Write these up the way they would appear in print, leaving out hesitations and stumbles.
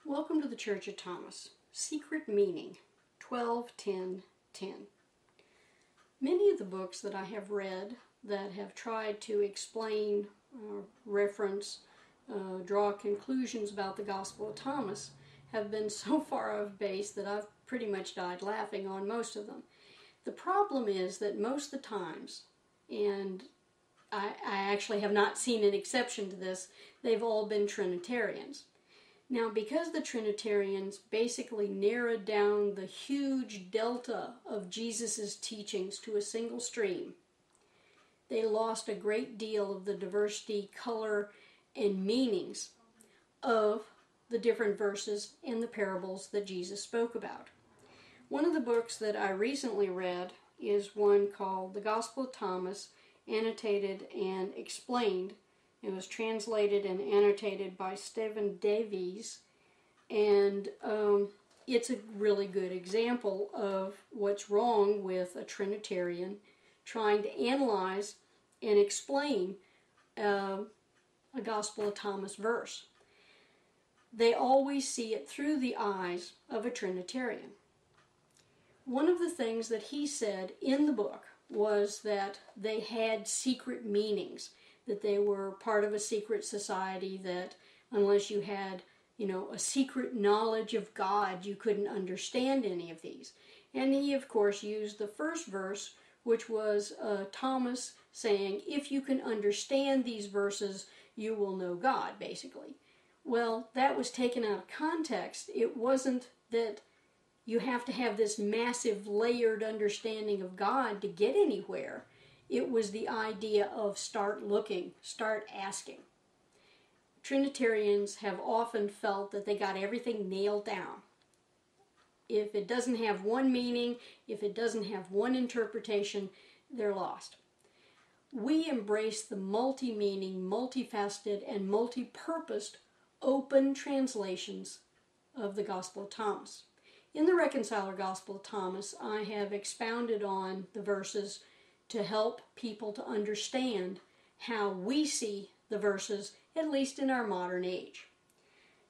Welcome to the Church of Thomas. Secret Meaning, 12-10-10. Many of the books that I have read that have tried to explain, reference, draw conclusions about the Gospel of Thomas have been so far off base that I've pretty much died laughing on most of them. The problem is that most of the times, and I actually have not seen an exception to this, they've all been Trinitarians. Now, because the Trinitarians basically narrowed down the huge delta of Jesus' teachings to a single stream, they lost a great deal of the diversity, color, and meanings of the different verses and the parables that Jesus spoke about. One of the books that I recently read is one called The Gospel of Thomas, Annotated and Explained. It was translated and annotated by Stephen Davies, and it's a really good example of what's wrong with a Trinitarian trying to analyze and explain a Gospel of Thomas verse. They always see it through the eyes of a Trinitarian. One of the things that he said in the book was that they had secret meanings, that they were part of a secret society, that unless you had, a secret knowledge of God, you couldn't understand any of these. And he, of course, used the first verse, which was Thomas saying, if you can understand these verses, you will know God, basically. Well, that was taken out of context. It wasn't that you have to have this massive layered understanding of God to get anywhere. It was the idea of start looking, start asking. Trinitarians have often felt that they got everything nailed down. If it doesn't have one meaning, if it doesn't have one interpretation, they're lost. We embrace the multi-meaning, multifaceted, and multi-purposed open translations of the Gospel of Thomas. In the Reconciler Gospel of Thomas, I have expounded on the verses to help people to understand how we see the verses, at least in our modern age.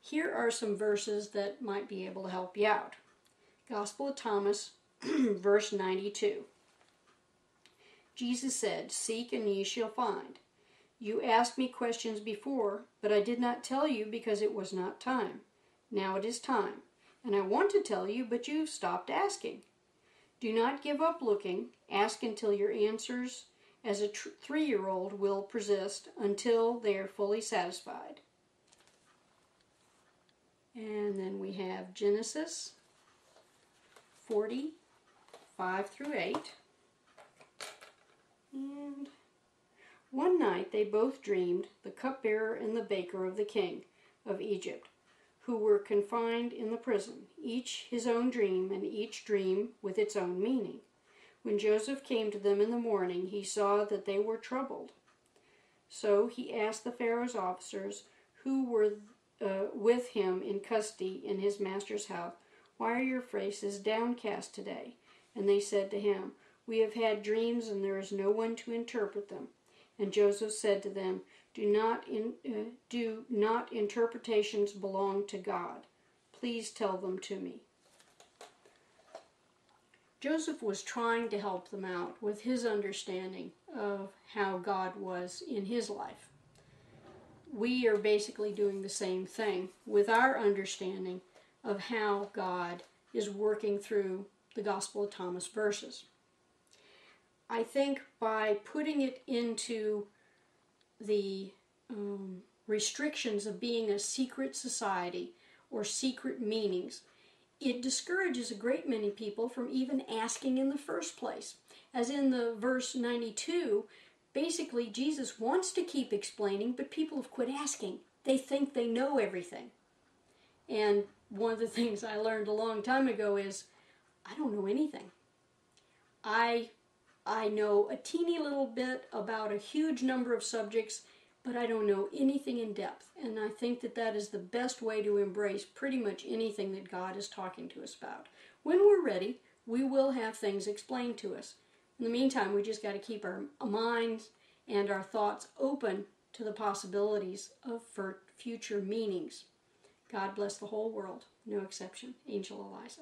Here are some verses that might be able to help you out. Gospel of Thomas, verse 92. Jesus said, "Seek and ye shall find. You asked me questions before, but I did not tell you because it was not time. Now it is time. And I want to tell you, but you've stopped asking. Do not give up looking. Ask until your answers as a 3-year-old will persist until they are fully satisfied." And then we have Genesis 40, 5-8. And one night they both dreamed, the cupbearer and the baker of the king of Egypt, who were confined in the prison, each his own dream, and each dream with its own meaning. When Joseph came to them in the morning, he saw that they were troubled. So he asked the Pharaoh's officers who were with him in custody in his master's house, "Why are your faces downcast today?" And they said to him, "We have had dreams, and there is no one to interpret them." And Joseph said to them, Do not interpretations belong to God? Please tell them to me." Joseph was trying to help them out with his understanding of how God was in his life. We are basically doing the same thing with our understanding of how God is working through the Gospel of Thomas verses. I think by putting it into the restrictions of being a secret society or secret meanings, it discourages a great many people from even asking in the first place. As in the verse 92, basically Jesus wants to keep explaining, but people have quit asking. They think they know everything. And one of the things I learned a long time ago is, I don't know anything. I know a teeny little bit about a huge number of subjects, but I don't know anything in depth. And I think that that is the best way to embrace pretty much anything that God is talking to us about. When we're ready, we will have things explained to us. In the meantime, we just got to keep our minds and our thoughts open to the possibilities of for future meanings. God bless the whole world, no exception. Angel Eliza.